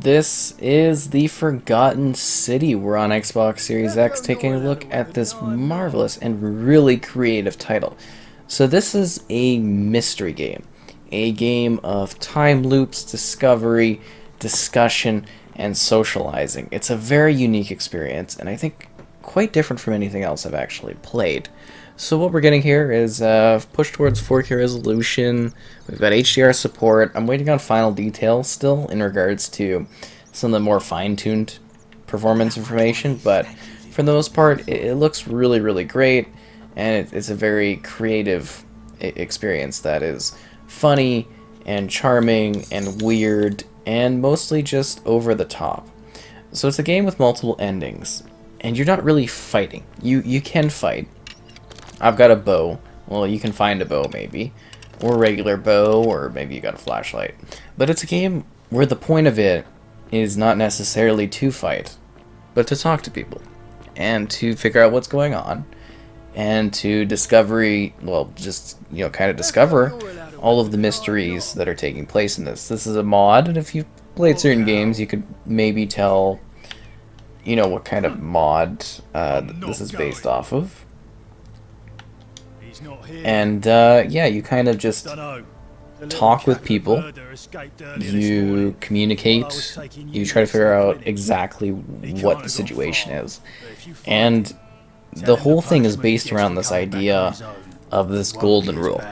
This is the Forgotten City. We're on Xbox Series X taking a look at this marvelous and really creative title. So this is a mystery game. A game of time loops, discovery, discussion, and socializing. It's a very unique experience, and I think quite different from anything else I've actually played. So what we're getting here is push towards 4K resolution. We've got HDR support. I'm waiting on final details still in regards to some of the more fine-tuned performance information, but for the most part, it looks really, really great, and it's a very creative experience that is funny and charming and weird and mostly just over the top. So it's a game with multiple endings, and you're not really fighting. You can fight. I've got a bow. Well, you can find a bow maybe, or a regular bow, or maybe you got a flashlight. But it's a game where the point of it is not necessarily to fight, but to talk to people and to figure out what's going on and to discover, well, just, you know, kind of discover all of the mysteries that are taking place in this. This is a mod, and if you've played certain games, you could maybe tell, you know, what kind of mod this is based off of. And yeah, you kind of just talk with people, you communicate, you try to figure out exactly what the situation is. And the whole thing is based around this idea of this golden rule.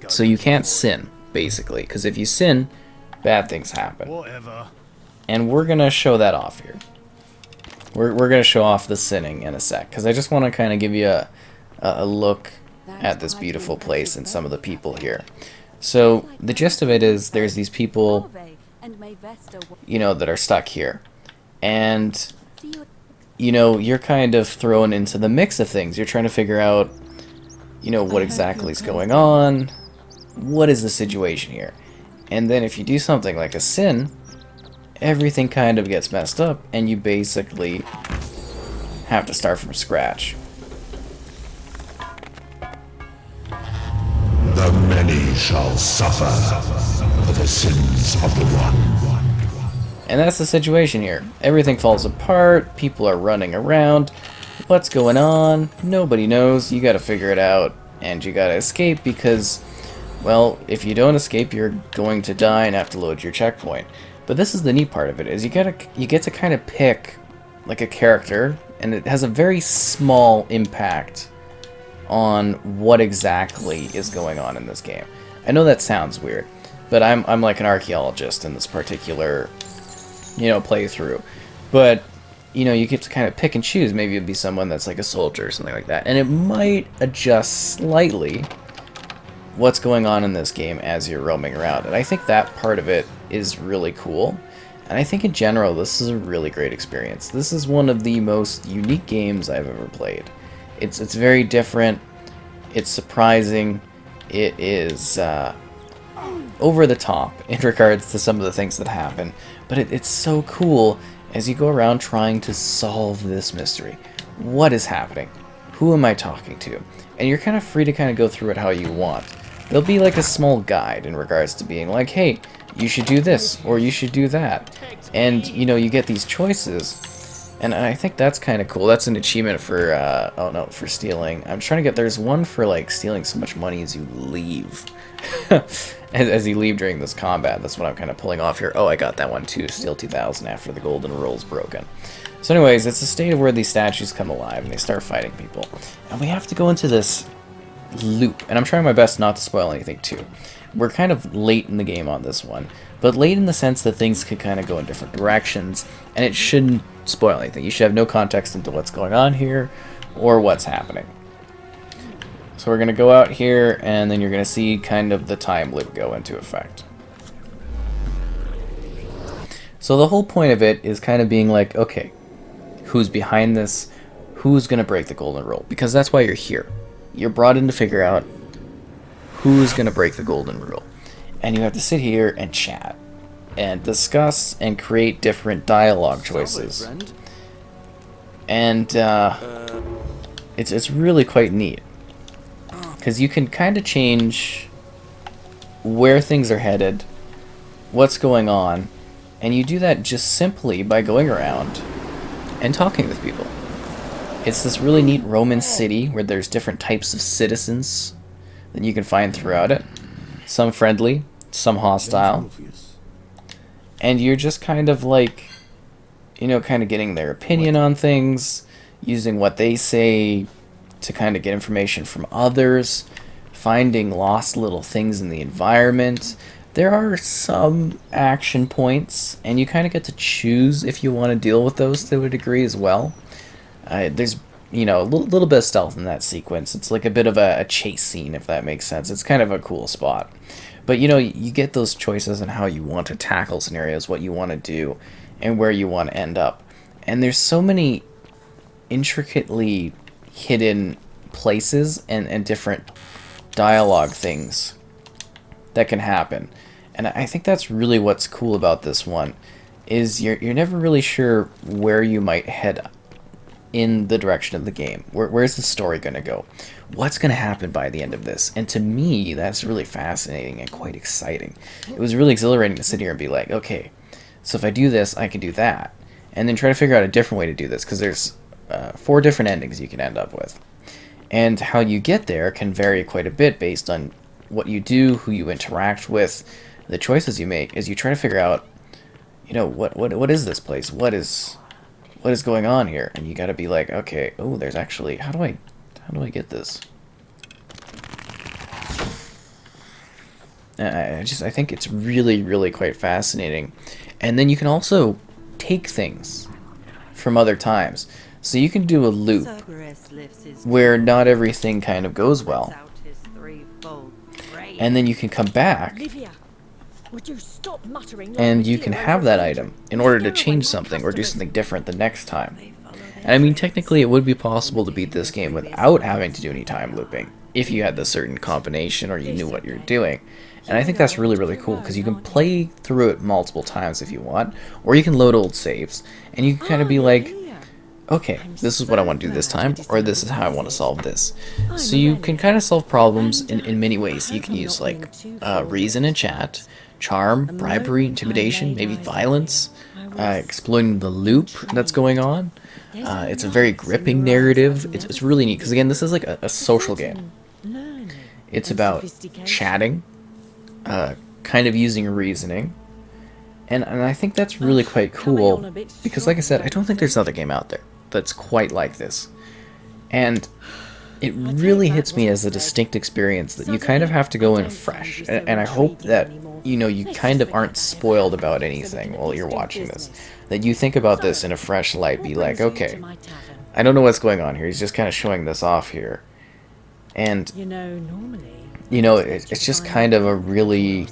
So you can't sin, basically, because if you sin, bad things happen. And we're going to show that off here. We're going to show off the sinning in a sec, because I just want to kind of give you a look at this beautiful place and some of the people here. So the gist of it is there's these people, you know, that are stuck here, and you know, you're kind of thrown into the mix of things. You're trying to figure out, you know, what exactly is going on, what is the situation here, and then if you do something like a sin, everything kind of gets messed up and you basically have to start from scratch. The many shall suffer for the sins of the one. And that's the situation here. Everything falls apart, people are running around. What's going on? Nobody knows. You gotta figure it out, and you gotta escape because, well, if you don't escape, you're going to die and have to load your checkpoint. But this is the neat part of it, is you get to kind of pick like a character, and it has a very small impact on what exactly is going on in this game. I know that sounds weird, but I'm like an archaeologist in this particular, you know, playthrough. But, you know, you get to kind of pick and choose. Maybe it'd be someone that's like a soldier or something like that, and it might adjust slightly what's going on in this game as you're roaming around. And I think that part of it is really cool. And I think in general, this is a really great experience. This is one of the most unique games I've ever played. It's very different, it's surprising, it is over the top in regards to some of the things that happen, but it's so cool as you go around trying to solve this mystery. What is happening? Who am I talking to? And you're kind of free to kind of go through it how you want. There'll be like a small guide in regards to being like, hey, you should do this, or you should do that. And, you know, you get these choices. And I think that's kind of cool. That's an achievement for, oh no, for stealing. I'm trying to get, there's one for like stealing so much money as you leave. as you leave during this combat. That's what I'm kind of pulling off here. Oh, I got that one too, steal 2,000 after the golden rule's broken. So anyways, it's a state where these statues come alive and they start fighting people. And we have to go into this loop. And I'm trying my best not to spoil anything too. We're kind of late in the game on this one, but late in the sense that things could kind of go in different directions, and it shouldn't spoil anything. You should have no context into what's going on here or what's happening. So we're going to go out here, and then you're going to see kind of the time loop go into effect. So the whole point of it is kind of being like, okay, who's behind this? Who's going to break the golden rule? Because that's why you're here. You're brought in to figure out who's going to break the golden rule. And you have to sit here and chat and discuss and create different dialogue choices. And it's really quite neat, because you can kind of change where things are headed, what's going on, And you do that just simply by going around and talking with people. It's this really neat Roman city where there's different types of citizens that you can find throughout it. Some friendly, some hostile. And you're just kind of like, kind of getting their opinion on things, using what they say to kind of get information from others, finding lost little things in the environment. There are some action points, and you kind of get to choose if you want to deal with those to a degree as well. There's, a little bit of stealth in that sequence. It's like a bit of a chase scene, if that makes sense. It's kind of a cool spot. But, you get those choices on how you want to tackle scenarios, what you want to do, and where you want to end up. And there's so many intricately hidden places and different dialogue things that can happen. And I think that's really what's cool about this one, is you're never really sure where you might head in the direction of the game. Where's the story going to go? What's going to happen by the end of this? And to me, that's really fascinating and quite exciting. It was really exhilarating to sit here and be like, okay, so if I do this, I can do that. And then try to figure out a different way to do this, because there's 4 different endings you can end up with. And how you get there can vary quite a bit based on what you do, who you interact with, the choices you make, as you try to figure out, what is this place? What is going on here? And you got to be like, okay, oh, there's actually, how do I get this? I think it's really, really quite fascinating. And then you can also take things from other times. So you can do a loop where not everything kind of goes well. And then you can come back and you can have that item in order to change something or do something different the next time. And I mean, technically it would be possible to beat this game without having to do any time looping, if you had the certain combination or you knew what you're doing. And I think that's really, really cool, because you can play through it multiple times if you want, or you can load old saves, and you can kind of be like, okay, this is what I want to do this time, or this is how I want to solve this. So you can kind of solve problems in many ways. You can use like reason and chat, charm, bribery, intimidation, maybe violence, exploiting the loop that's going on. It's a very gripping narrative. It's really neat, because again, this is like a social game. It's about chatting, kind of using reasoning, and I think that's really quite cool, because like I said, I don't think there's another game out there that's quite like this. And it really hits me as a distinct experience that you kind of have to go in fresh, and I hope that you kind of aren't spoiled about anything while you're watching this, that you think about this in a fresh light, be like, okay, I don't know what's going on here, he's just kind of showing this off here, and it's just kind of a really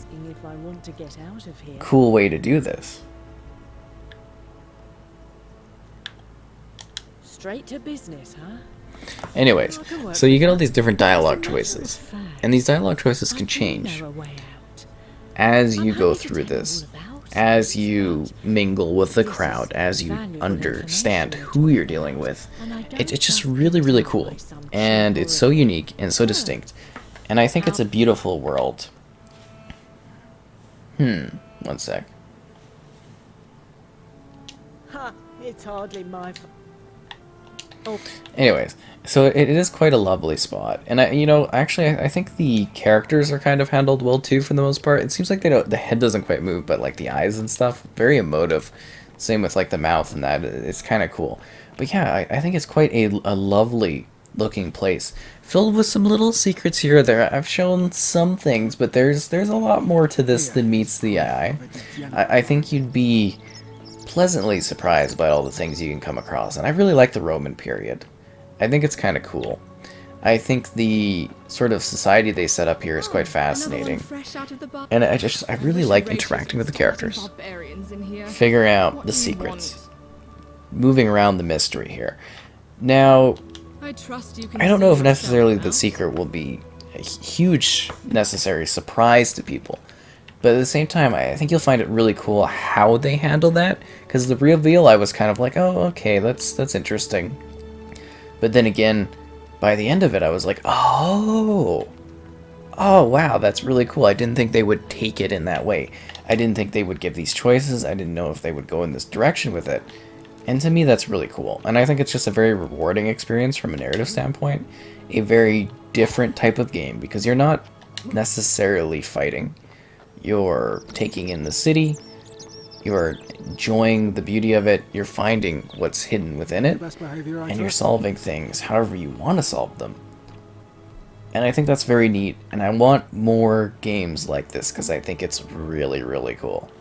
cool way to do this. Straight to business, huh? Anyways, so you get all these different dialogue choices, and these dialogue choices can change as you go through this, as you mingle with the crowd, as you understand who you're dealing with. It's just really, really cool, and it's so unique and so distinct, and I think it's a beautiful world. One sec. It's hardly my Anyways, so it is quite a lovely spot, and I think the characters are kind of handled well too for the most part. It seems like the head doesn't quite move, but like the eyes and stuff, very emotive. Same with like the mouth and that. It's kind of cool. But yeah, I think it's quite a lovely looking place, filled with some little secrets here or there. I've shown some things, but there's a lot more to this than meets the eye. I think you'd be pleasantly surprised by all the things you can come across, and I really like the Roman period. I think it's kind of cool. I think the sort of society they set up here is quite fascinating, and I really like interacting with the characters, figuring out the secrets, moving around the mystery here. Now, I don't know if necessarily the secret will be a huge necessary surprise to people, but at the same time, I think you'll find it really cool how they handle that, because the reveal I was kind of like, oh, okay, that's interesting. But then again, by the end of it, I was like, oh wow, that's really cool. I didn't think they would take it in that way. I didn't think they would give these choices. I didn't know if they would go in this direction with it. And to me, that's really cool. And I think it's just a very rewarding experience from a narrative standpoint. A very different type of game, because you're not necessarily fighting. You're taking in the city. You're enjoying the beauty of it. You're finding what's hidden within it. And you're solving things however you want to solve them. And I think that's very neat. And I want more games like this because I think it's really, really cool.